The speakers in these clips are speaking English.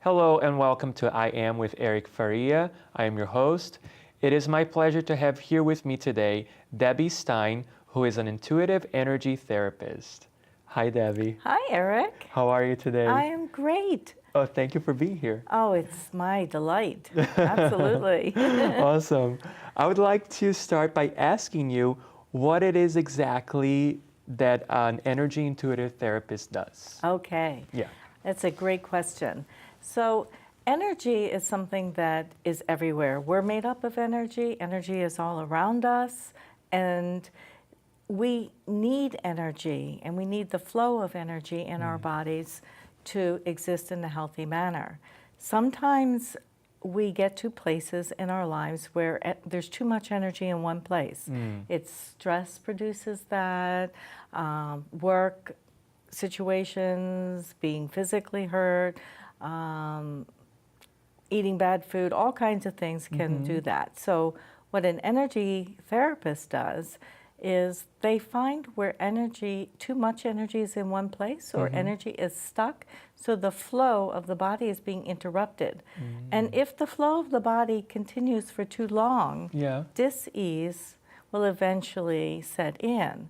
Hello and welcome to I Am with Eric Faria. I am your host. It is my pleasure to have here with me today Debby Stein, who is an intuitive energy therapist. Hi, Debby. Hi, Eric. How are you today? I am great. Oh, thank you for being here. Oh, it's my delight. Absolutely. Awesome. I would like to start by asking you what it is exactly that an energy intuitive therapist does. Okay. Yeah. That's a great question. So, energy is something that is everywhere. We're made up of energy. Energy is all around us. And we need energy, and we need the flow of energy in our bodies to exist in a healthy manner. Sometimes we get to places in our lives where there's too much energy in one place. It's stress produces that, work situations, being physically hurt, eating bad food, all kinds of things can do that. So what an energy therapist does is they find where too much energy is in one place or energy is stuck, so the flow of the body is being interrupted. And if the flow of the body continues for too long, dis-ease will eventually set in.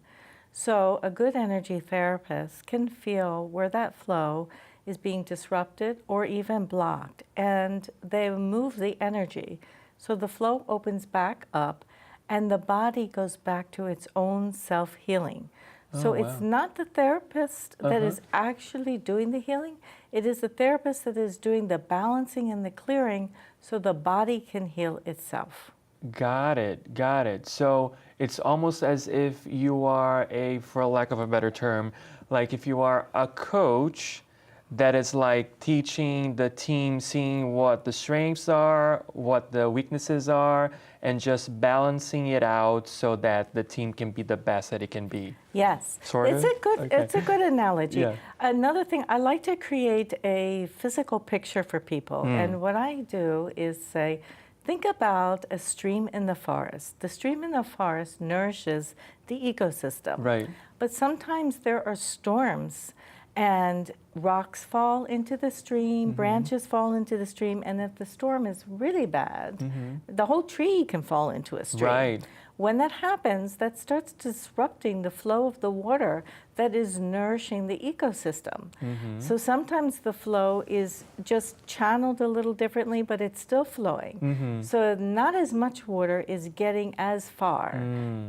So a good energy therapist can feel where that flow is being disrupted or even blocked, and they move the energy so the flow opens back up and the body goes back to its own self-healing. So it's not the therapist that is actually doing the healing, it is the therapist that is doing the balancing and the clearing so the body can heal itself. Got it. So it's almost as if you are for lack of a better term, like if you are a coach that is like teaching the team, seeing what the strengths are, what the weaknesses are, and just balancing it out so that the team can be the best that it can be. Yes, Sort of? It's a good analogy. Yeah. Another thing, I like to create a physical picture for people, and what I do is say, think about a stream in the forest. The stream in the forest nourishes the ecosystem. Right. But sometimes there are storms and rocks fall into the stream, branches fall into the stream, and if the storm is really bad, the whole tree can fall into a stream. Right. When that happens, that starts disrupting the flow of the water that is nourishing the ecosystem. So sometimes the flow is just channeled a little differently, but it's still flowing. So not as much water is getting as far.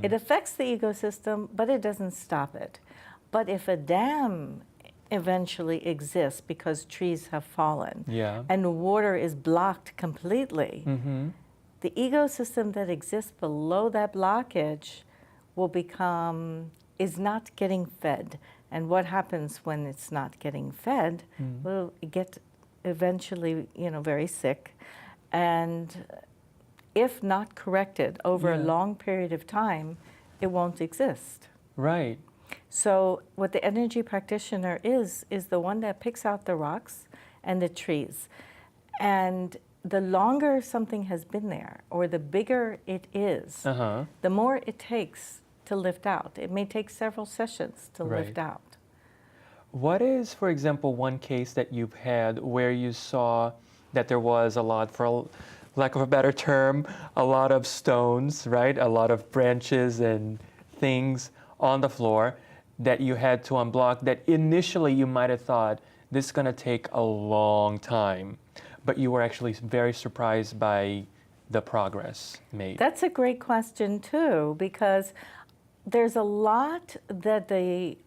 It affects the ecosystem, but it doesn't stop it. But if a dam eventually exists because trees have fallen and water is blocked completely, the ecosystem that exists below that blockage is not getting fed. And what happens when it's not getting fed? Well, it gets eventually, very sick. And if not corrected over a long period of time, it won't exist. Right. So what the energy practitioner is the one that picks out the rocks and the trees. And the longer something has been there, or the bigger it is, the more it takes to lift out. It may take several sessions to lift out. What is, for example, one case that you've had where you saw that there was a lot, for lack of a better term, a lot of stones, right? A lot of branches and things on the floor that you had to unblock, that initially you might have thought, this is going to take a long time, but you were actually very surprised by the progress made? That's a great question too, because there's a lot that the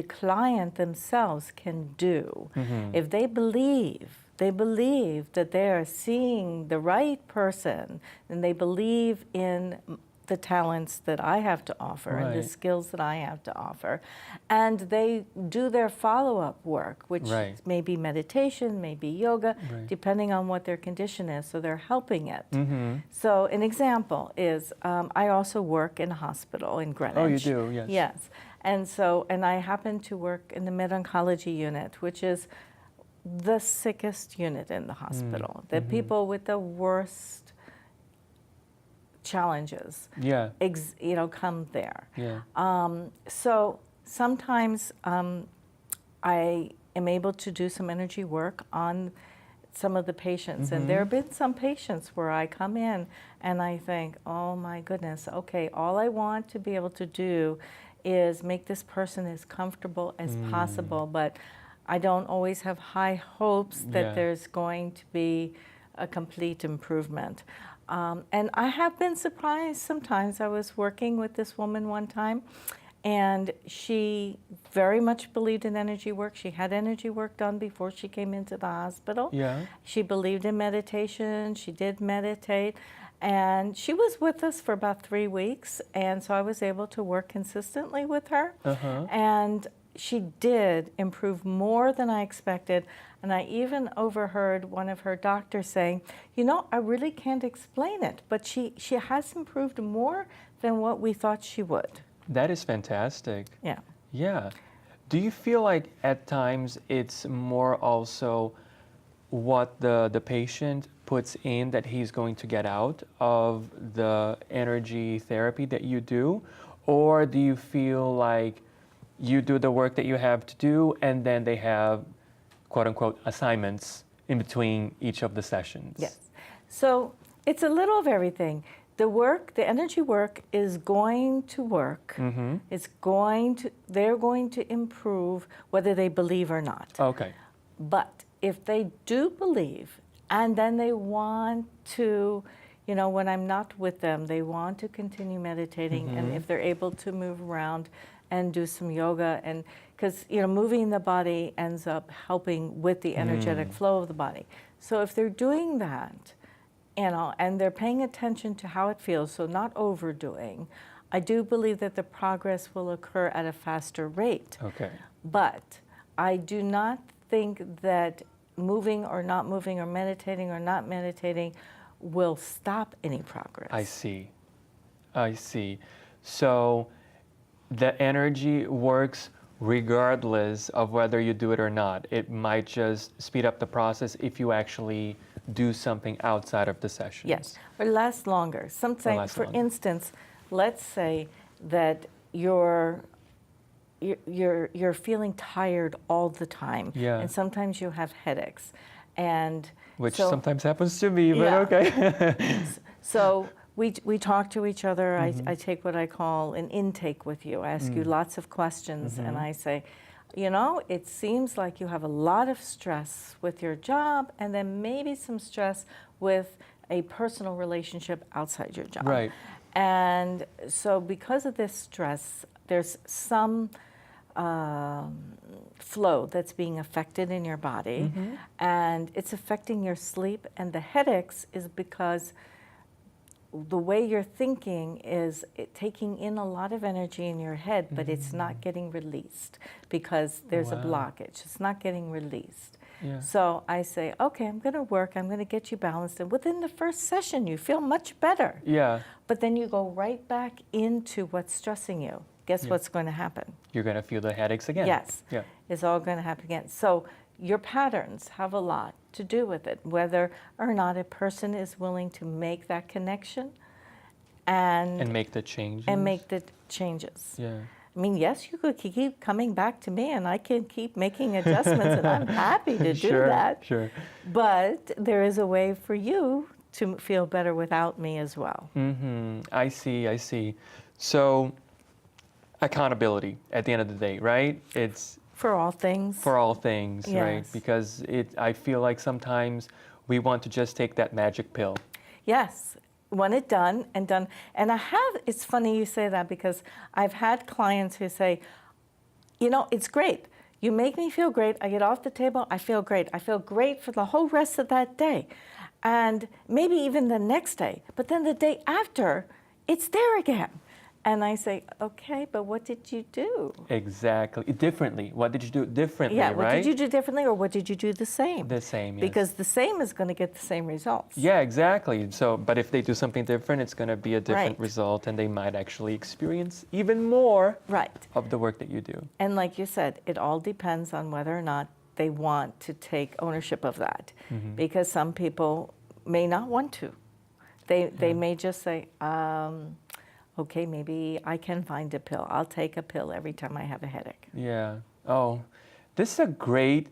client themselves can do. If they believe that they are seeing the right person, and they believe in the talents that I have to offer and the skills that I have to offer, and they do their follow-up work, which may be meditation, may be yoga, depending on what their condition is, so they're helping it. So an example is, I also work in a hospital in Greenwich. Oh, you do, yes. Yes, and I happen to work in the med-oncology unit, which is the sickest unit in the hospital. The people with the worst challenges, come there. So sometimes I am able to do some energy work on some of the patients. And there have been some patients where I come in and I think, oh my goodness, okay, all I want to be able to do is make this person as comfortable as possible, but I don't always have high hopes that there's going to be a complete improvement. And I have been surprised sometimes. I was working with this woman one time, and she very much believed in energy work. She had energy work done before she came into the hospital. Yeah. She believed in meditation. She did meditate. And she was with us for about 3 weeks. And so I was able to work consistently with her. And she did improve more than I expected. And I even overheard one of her doctors saying, you know, I really can't explain it, but she has improved more than what we thought she would. That is fantastic. Yeah. Yeah. Do you feel like at times it's more also what the patient puts in that he's going to get out of the energy therapy that you do? Or do you feel like you do the work that you have to do and then they have quote unquote assignments in between each of the sessions? Yes. So it's a little of everything. The work, the energy work is going to work. They're going to improve whether they believe or not. Okay. But if they do believe and then they want to, you know, when I'm not with them, they want to continue meditating, and if they're able to move around and do some yoga, and because, you know, moving the body ends up helping with the energetic flow of the body. So if they're doing that, you know, and they're paying attention to how it feels, so not overdoing, I do believe that the progress will occur at a faster rate. Okay. But I do not think that moving or not moving or meditating or not meditating will stop any progress. I see. I see. So the energy works regardless of whether you do it or not. It might just speed up the process if you actually do something outside of the sessions. Yes, or last longer. Sometimes, for instance, let's say that you're feeling tired all the time, and sometimes you have headaches, and which so, sometimes happens to me, but okay. So we talk to each other. I take what I call an intake with you. I ask you lots of questions, and I say, you know, it seems like you have a lot of stress with your job, and then maybe some stress with a personal relationship outside your job. Right. And so because of this stress, there's some flow that's being affected in your body, and it's affecting your sleep. And the headaches is because the way you're thinking is taking in a lot of energy in your head, but it's not getting released because there's a blockage. It's not getting released. So I say, okay, I'm going to work. I'm going to get you balanced. And within the first session, you feel much better. Yeah. But then you go right back into what's stressing you. Guess what's going to happen? You're going to feel the headaches again. Yes. Yeah. It's all going to happen again. So your patterns have a lot to do with it, whether or not a person is willing to make that connection and make the changes. And make the changes. Yeah. I mean, yes, you could keep coming back to me and I can keep making adjustments and I'm happy to do that. Sure. But there is a way for you to feel better without me as well. I see. So accountability at the end of the day, right? It's for all things. For all things, yes. Right? Because I feel like sometimes we want to just take that magic pill. Yes. Want it done and done. And it's funny you say that because I've had clients who say, you know, it's great. You make me feel great. I get off the table, I feel great. I feel great for the whole rest of that day. And maybe even the next day. But then the day after, it's there again. And I say, okay, but what did you do? Exactly. Differently. What did you do differently, right? Yeah, what did you do differently or what did you do the same? The same, yes. Because the same is going to get the same results. Yeah, exactly. So, but if they do something different, it's going to be a different result and they might actually experience even more of the work that you do. And like you said, it all depends on whether or not they want to take ownership of that. Because some people may not want to. They may just say, okay, maybe I can find a pill. I'll take a pill every time I have a headache. Yeah. Oh, this is a great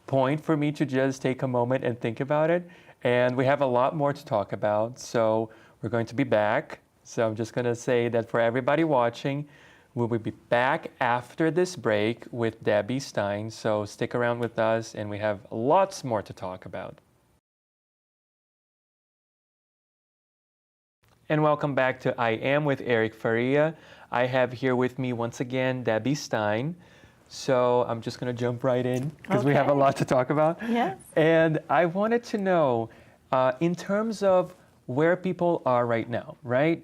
point for me to just take a moment and think about it. And we have a lot more to talk about. So we're going to be back. So I'm just going to say that for everybody watching, we will be back after this break with Debby Stein. So stick around with us, and we have lots more to talk about. And welcome back to I Am with Eric Faria. I have here with me once again Debby Stein. So I'm just going to jump right in because we have a lot to talk about. Yes. And I wanted to know, in terms of where people are right now, right?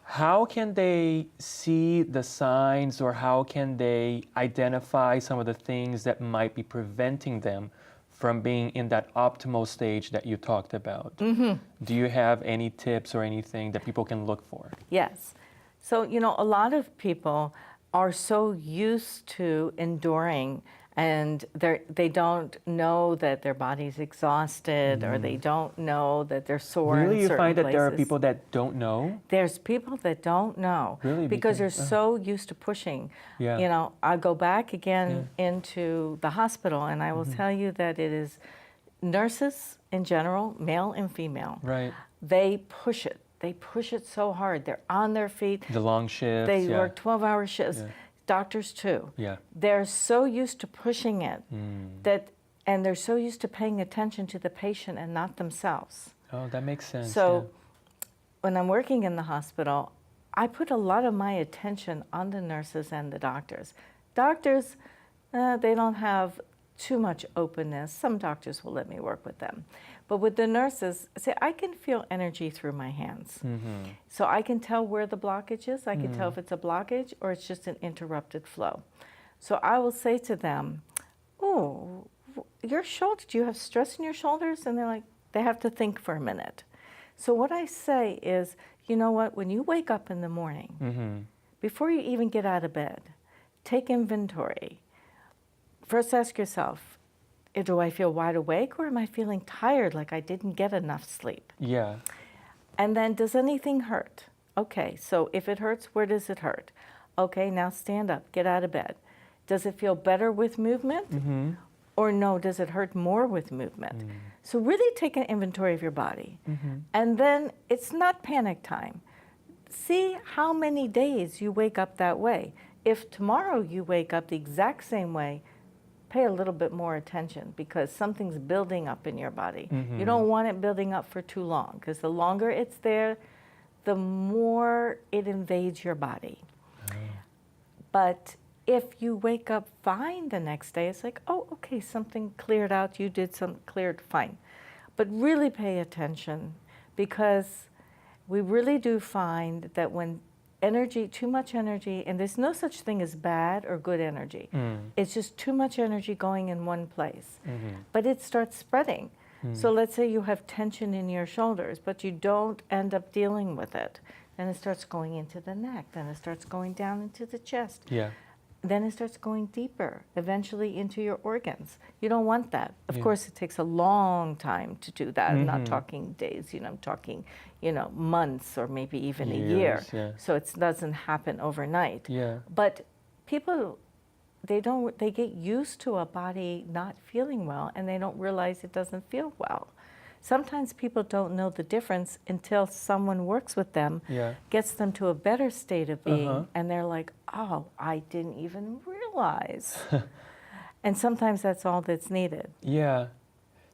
How can they see the signs, or how can they identify some of the things that might be preventing them from being in that optimal stage that you talked about? Mm-hmm. Do you have any tips or anything that people can look for? Yes. So, a lot of people are so used to enduring, and they don't know that their body's exhausted, or they don't know that they're sore Really, in you certain find that places. there are people that don't know? There's people that don't know. Really? Because they're so used to pushing. Yeah. I go back again into the hospital, and I will tell you that it is nurses in general, male and female. Right. They push it. They push it so hard. They're on their feet. The long shifts. They work 12-hour shifts. Yeah. Doctors too. Yeah. They're so used to pushing it and they're so used to paying attention to the patient and not themselves. Oh, that makes sense. So when I'm working in the hospital, I put a lot of my attention on the nurses and the doctors. Doctors, they don't have too much openness. Some doctors will let me work with them. But with the nurses, I can feel energy through my hands. Mm-hmm. So I can tell where the blockage is. I can tell if it's a blockage or it's just an interrupted flow. So I will say to them, oh, your shoulder, do you have stress in your shoulders? And they're like, they have to think for a minute. So what I say is, you know what, when you wake up in the morning, before you even get out of bed, take inventory. First ask yourself, do I feel wide awake, or am I feeling tired, like I didn't get enough sleep? Yeah. And then, does anything hurt? Okay, so if it hurts, where does it hurt? Okay, now stand up, get out of bed. Does it feel better with movement? Mm-hmm. Or no, does it hurt more with movement? Mm. So really take an inventory of your body. Mm-hmm. And then it's not panic time. See how many days you wake up that way. If tomorrow you wake up the exact same way, pay a little bit more attention, because something's building up in your body. Mm-hmm. You don't want it building up for too long, because the longer it's there, the more it invades your body. Oh. But if you wake up fine the next day, it's like, oh, okay, something cleared out, you did some cleared, fine. But really pay attention, because we really do find that when energy, too much energy, and there's no such thing as bad or good energy. It's just too much energy going in one place. Mm-hmm. But it starts spreading. So let's say you have tension in your shoulders, but you don't end up dealing with it. Then it starts going into the neck. Then it starts going down into the chest. Yeah. Then it starts going deeper, eventually into your organs. You don't want that. Of course, it takes a long time to do that. I'm not talking days, I'm talking, months or maybe even a year. Yeah. So it doesn't happen overnight. Yeah. But people, they get used to a body not feeling well, and they don't realize it doesn't feel well. Sometimes people don't know the difference until someone works with them, gets them to a better state of being, and they're like, oh, I didn't even realize. And sometimes that's all that's needed. Yeah.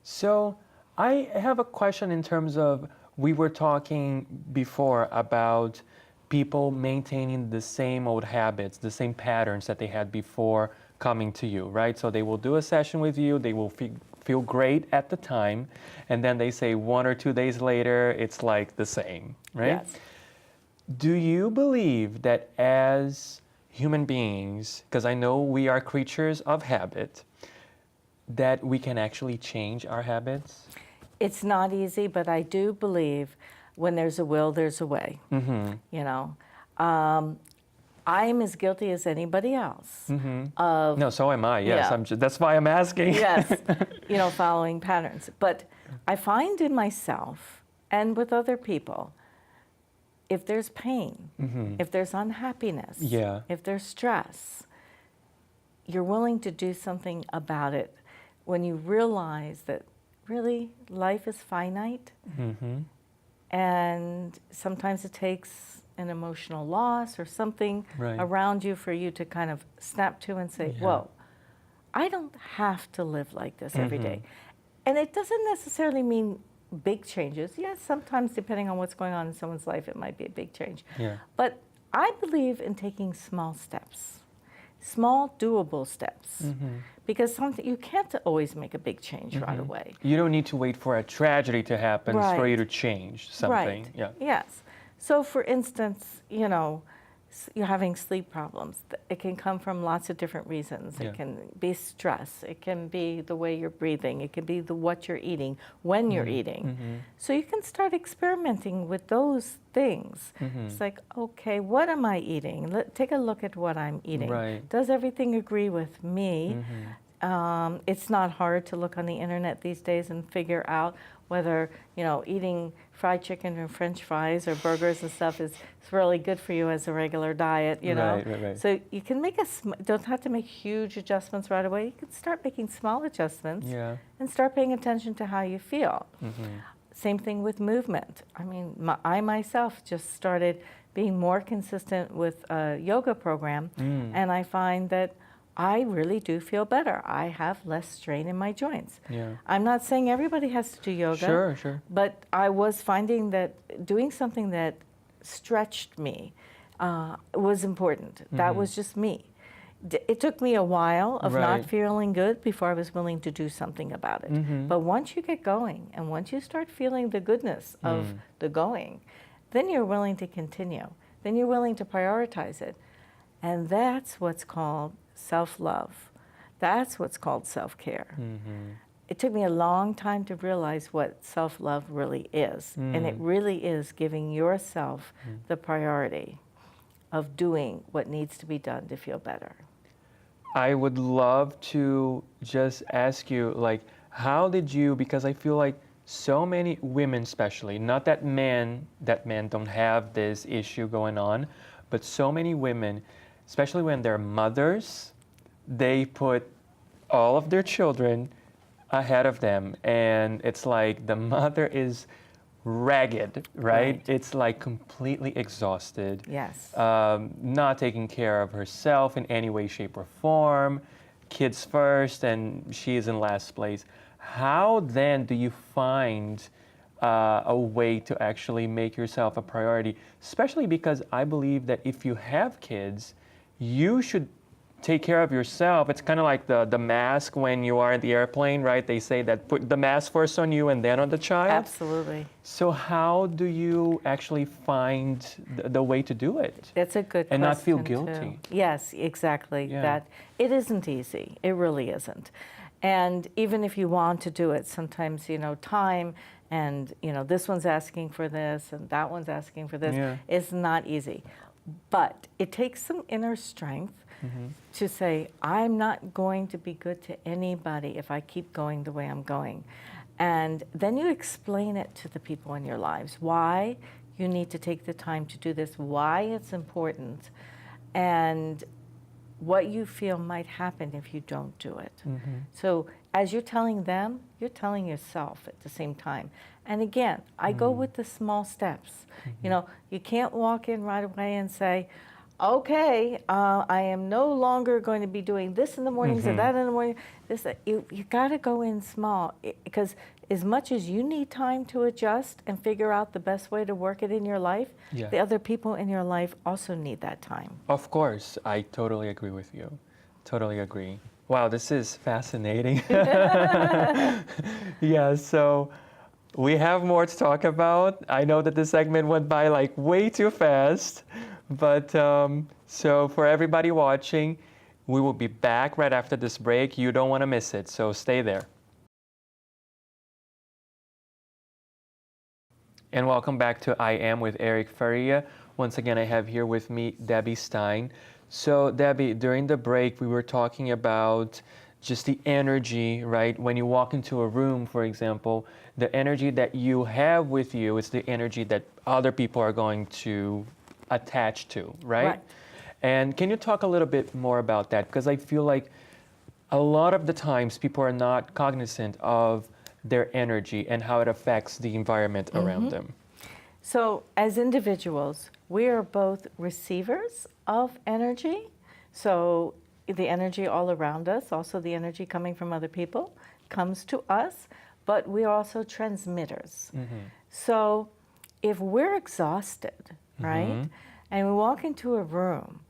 So I have a question in terms of, we were talking before about people maintaining the same old habits, the same patterns that they had before coming to you, right? So they will do a session with you, they will feel great at the time, and then they say 1 or 2 days later, it's like the same, right? Yes. Do you believe that as human beings, because I know we are creatures of habit, that we can actually change our habits? It's not easy, but I do believe when there's a will, there's a way. Mm-hmm. I'm as guilty as anybody else. Mm-hmm. No, so am I. Yes, that's why I'm asking. Yes, following patterns. But I find in myself and with other people, if there's pain, if there's unhappiness, if there's stress, you're willing to do something about it. when you realize that really life is finite, and sometimes it takes an emotional loss or something Right. around you for you to kind of snap to and say, Yeah. whoa, I don't have to live like this every day. And it doesn't necessarily mean big changes. Yes, sometimes depending on what's going on in someone's life, it might be a big change. Yeah. But I believe in taking small steps, small doable steps, because you can't always make a big change right away. You don't need to wait for a tragedy to happen for Right. you to change something. Right. Yeah. Yes. So, for instance, you know, you're having sleep problems. It can come from lots of different reasons. Yeah. It can be stress. It can be the way you're breathing. It can be what you're eating, when you're eating. So you can start experimenting with those things. It's like, okay, what am I eating? Take a look at what I'm eating. Right. Does everything agree with me? It's not hard to look on the internet these days and figure out whether, you know, eating fried chicken or French fries or burgers and stuff is really good for you as a regular diet, you know. Right. So you can make don't have to make huge adjustments right away. You can start making small adjustments Yeah. and start paying attention to how you feel. Same thing with movement. I mean, I myself just started being more consistent with a yoga program, and I find that I really do feel better. I have less strain in my joints. Yeah. I'm not saying everybody has to do yoga. Sure. But I was finding that doing something that stretched me was important. That was just me. It took me a while of Right. not feeling good before I was willing to do something about it. But once you get going and once you start feeling the goodness of the going, then you're willing to continue. Then you're willing to prioritize it. And that's what's called self-love. That's what's called self-care. It took me a long time to realize what self-love really is. And it really is giving yourself the priority of doing what needs to be done to feel better. I would love to just ask you, like, how did you, because I feel like so many women especially, not that men don't have this issue going on, but so many women, especially when they're mothers, they put all of their children ahead of them. And it's like the mother is ragged, right? It's like completely exhausted. Yes. Not taking care of herself in any way, shape, or form. Kids first, and she is in last place. How then do you find a way to actually make yourself a priority? Especially because I believe that if you have kids, you should take care of yourself. It's kind of like the mask when you are in the airplane, right? They say that put the mask first on you and then on the child. Absolutely. So how do you actually find the way to do it? That's a good question. And not feel too. guilty. Yes, exactly. Yeah. That it isn't easy. It really isn't. And even if you want to do it, sometimes, you know, time and, you know, this one's asking for this and that one's asking for this. Yeah. It's not easy. But it takes some inner strength to say, I'm not going to be good to anybody if I keep going the way I'm going. And then you explain it to the people in your lives, why you need to take the time to do this, why it's important, and what you feel might happen if you don't do it. So as you're telling them, you're telling yourself at the same time. And again, I go with the small steps. You know, you can't walk in right away and say, okay, I am no longer going to be doing this in the mornings or that in the morning. You got to go in small, because as much as you need time to adjust and figure out the best way to work it in your life, Yeah. the other people in your life also need that time. Of course, I totally agree with you. Totally agree. Wow, this is fascinating. Yeah, so we have more to talk about. I know that this segment went by like way too fast, but so for everybody watching, we will be back right after this break. You don't want to miss it, so stay there. And welcome back to I Am with Eric Faria. Once again, I have here with me Debby Stein. So Debby, during the break, we were talking about just the energy, right? When you walk into a room, for example, the energy that you have with you is the energy that other people are going to attach to, right? Right. And can you talk a little bit more about that? Because I feel like a lot of the times people are not cognizant of their energy and how it affects the environment around them. So as individuals, we are both receivers of energy. So the energy all around us, also the energy coming from other people, comes to us, but we are also transmitters. So if we're exhausted, right, and we walk into a room,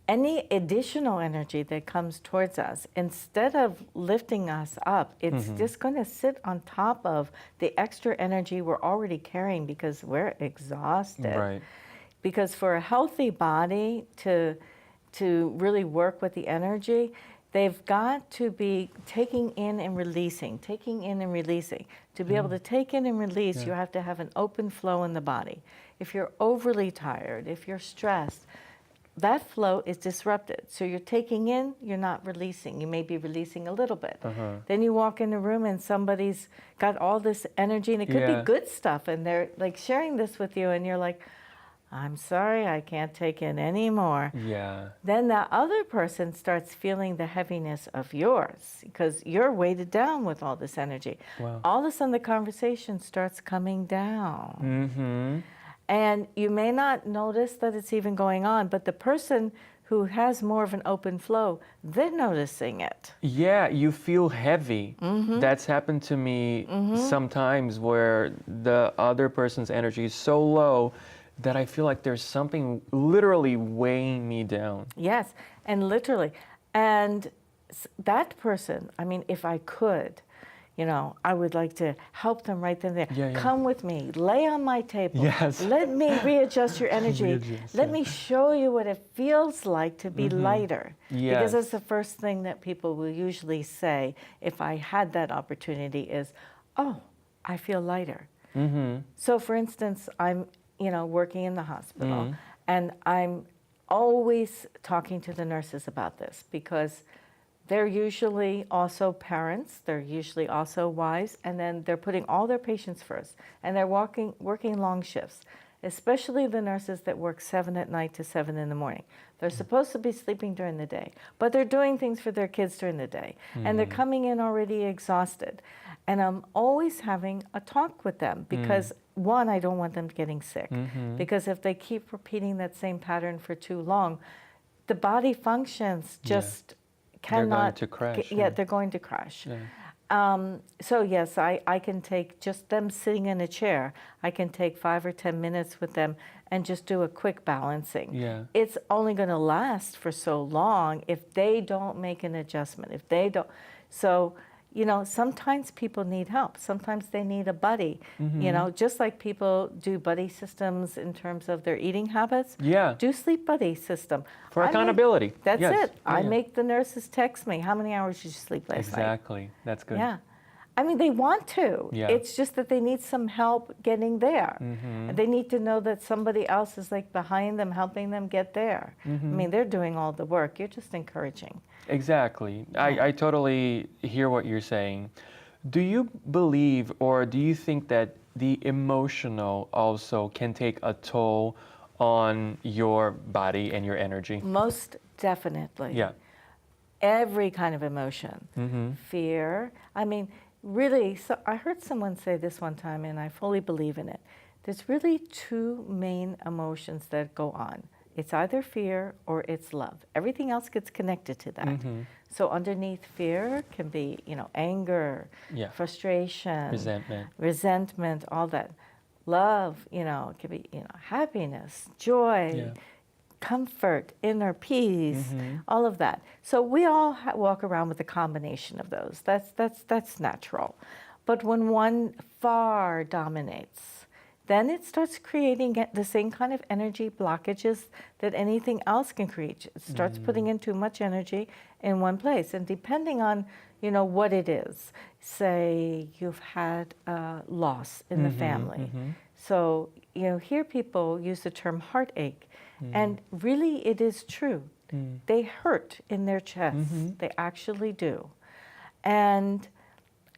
any additional energy that comes towards us, instead of lifting us up, it's just going to sit on top of the extra energy we're already carrying because we're exhausted. Right. Because for a healthy body to really work with the energy, they've got to be taking in and releasing, taking in and releasing. To be able to take in and release, you have to have an open flow in the body. If you're overly tired, if you're stressed, that flow is disrupted. So you're taking in, you're not releasing. You may be releasing a little bit. Then you walk in the room and somebody's got all this energy, and it could be good stuff, and they're like sharing this with you, and you're like, I'm sorry, I can't take in any more. Yeah. Then the other person starts feeling the heaviness of yours because you're weighted down with all this energy. Wow. All of a sudden the conversation starts coming down. Mm-hmm. And you may not notice that it's even going on, but the person who has more of an open flow, they're noticing it. Yeah, you feel heavy. That's happened to me sometimes where the other person's energy is so low that I feel like there's something literally weighing me down. Yes, and literally. And that person, I mean, if I could, you know, I would like to help them right then and there. Yeah, yeah. Come with me, lay on my table. Yes. Let me readjust your energy. Readjust, Let yeah. me show you what it feels like to be lighter. Yes. Because that's the first thing that people will usually say if I had that opportunity is, oh, I feel lighter. So for instance, I'm, you know, working in the hospital, and I'm always talking to the nurses about this because they're usually also parents, they're usually also wives, and then they're putting all their patients first, and they're working long shifts, especially the nurses that work 7 at night to 7 in the morning. They're supposed to be sleeping during the day, but they're doing things for their kids during the day, and they're coming in already exhausted. And I'm always having a talk with them because, one, I don't want them getting sick, because if they keep repeating that same pattern for too long, the body functions just cannot. They're going to crash. Yeah, they're going to crash. Yeah. So yes, I can take just them sitting in a chair. I can take 5 or 10 minutes with them and just do a quick balancing. Yeah. It's only going to last for so long if they don't make an adjustment. If they don't, so you know, sometimes people need help. Sometimes they need a buddy. You know, just like people do buddy systems in terms of their eating habits. Yeah. Do sleep buddy system. For accountability. That's Yes. it. I Yeah. make the nurses text me, how many hours did you sleep last night? Exactly. That's good. Yeah. I mean, they want to. Yeah. It's just that they need some help getting there. They need to know that somebody else is like behind them, helping them get there. I mean, they're doing all the work. You're just encouraging. Exactly. I totally hear what you're saying. Do you believe or do you think that the emotional also can take a toll on your body and your energy? Most definitely. Yeah. Every kind of emotion. Fear. I mean, really, so I heard someone say this one time, and I fully believe in it. There's really two main emotions that go on. It's either fear or it's love. Everything else gets connected to that. So underneath fear can be, you know, anger, frustration, resentment, all that. Love, you know, it can be, you know, happiness, joy, comfort, inner peace, all of that. So we all walk around with a combination of those. That's natural. But when one far dominates, then it starts creating the same kind of energy blockages that anything else can create. It starts putting in too much energy in one place. And depending on, you know, what it is, say you've had a loss in the family. So, you know, here people use the term heartache. And really it is true. They hurt in their chest. They actually do. And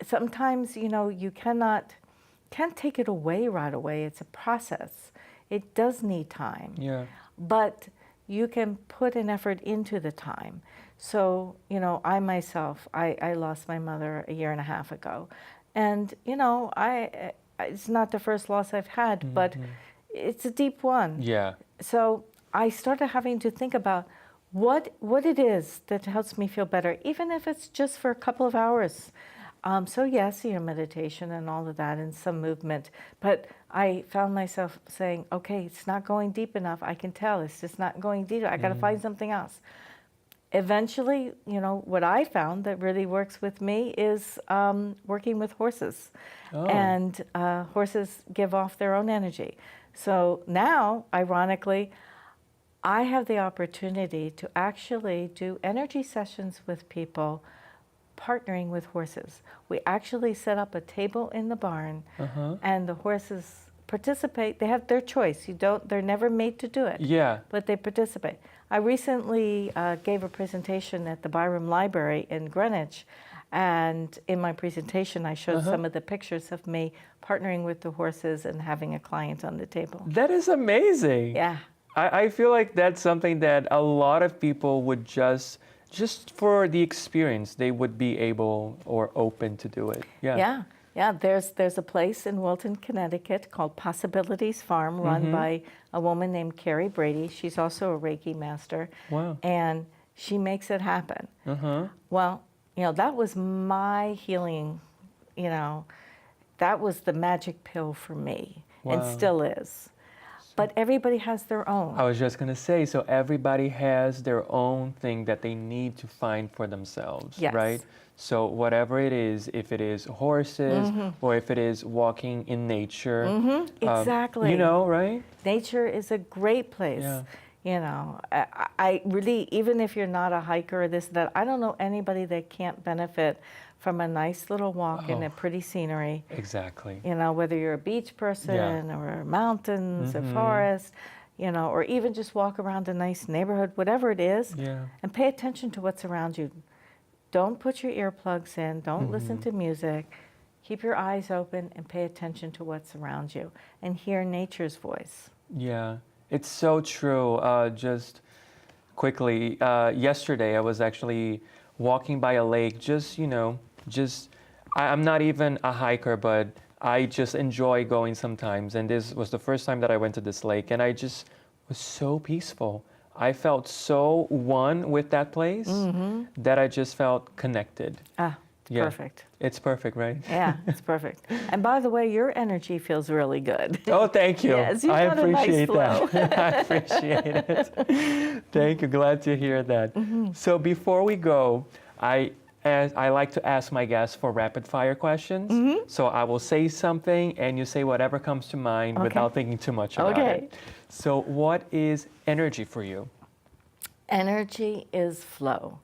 sometimes, you know, you can't take it away right away. It's a process. It does need time. Yeah. But you can put an effort into the time. So, you know, I myself, I lost my mother a year and a half ago. And, you know, it's not the first loss I've had, but it's a deep one. Yeah. So I started having to think about what it is that helps me feel better, even if it's just for a couple of hours. So yes, you know, meditation and all of that and some movement. But I found myself saying, okay, it's not going deep enough. I can tell it's just not going deep. I got to find something else. Eventually, you know, what I found that really works with me is working with horses. Oh. And horses give off their own energy. So now, ironically, I have the opportunity to actually do energy sessions with people partnering with horses. We actually set up a table in the barn, and the horses participate. They have their choice. They're never made to do it. Yeah. But they participate. I recently gave a presentation at the Byram Library in Greenwich, and in my presentation I showed some of the pictures of me partnering with the horses and having a client on the table. That is amazing. Yeah. I feel like that's something that a lot of people would just for the experience, they would be able or open to do it. Yeah. Yeah. There's a place in Wilton, Connecticut called Possibilities Farm, run by a woman named Carrie Brady. She's also a Reiki master. Wow. And she makes it happen. Well, you know, that was my healing, you know, that was the magic pill for me, and still is. But everybody has their own. I was just going to say, so everybody has their own thing that they need to find for themselves, right? So whatever it is, if it is horses or if it is walking in nature. Exactly. You know, right? Nature is a great place. Yeah. You know, I really, even if you're not a hiker or this, that, I don't know anybody that can't benefit from a nice little walk in a pretty scenery. Exactly. You know, whether you're a beach person or mountains or forest, you know, or even just walk around a nice neighborhood, whatever it is, and pay attention to what's around you. Don't put your earplugs in. Don't listen to music. Keep your eyes open and pay attention to what's around you and hear nature's voice. Yeah, it's so true. Just quickly, yesterday I was actually walking by a lake, I'm not even a hiker, but I just enjoy going sometimes. And this was the first time that I went to this lake, and I just was so peaceful. I felt so one with that place that I just felt connected. Perfect. It's perfect, right? Yeah, it's perfect. And by the way, your energy feels really good. Oh, thank you. Yes, you've I got a nice appreciate flow. that. I appreciate it. Thank you. Glad to hear that. So before we go, I like to ask my guests for rapid fire questions. So I will say something and you say whatever comes to mind without thinking too much about it. So what is energy for you? Energy is flow.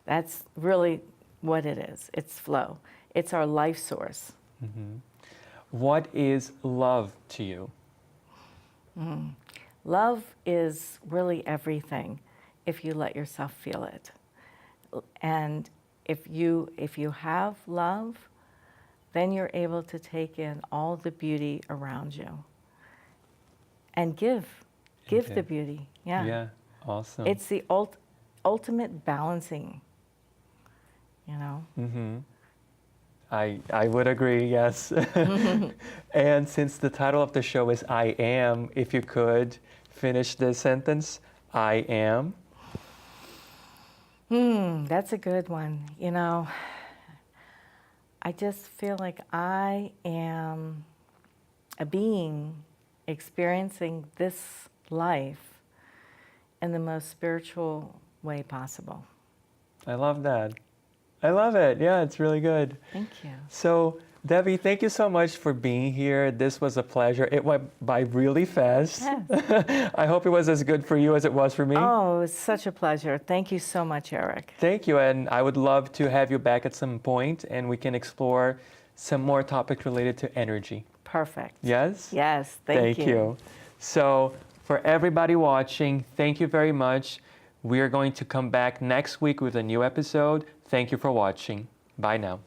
That's really what it is. It's flow. It's our life source. What is love to you? Love is really everything if you let yourself feel it. And if you have love, then you're able to take in all the beauty around you and give the beauty. Yeah, awesome. It's the ultimate balancing, you know. I would agree, yes. And since the title of the show is I Am, if you could finish this sentence, I am. That's a good one. You know, I just feel like I am a being experiencing this life in the most spiritual way possible. I love that. I love it. Yeah, it's really good. Thank you. So, Debbie, thank you so much for being here. This was a pleasure. It went by really fast. Yes. I hope it was as good for you as it was for me. Oh, it was such a pleasure. Thank you so much, Eric. Thank you. And I would love to have you back at some point and we can explore some more topics related to energy. Perfect. Yes? Yes, thank you. So, for everybody watching, thank you very much. We are going to come back next week with a new episode. Thank you for watching. Bye now.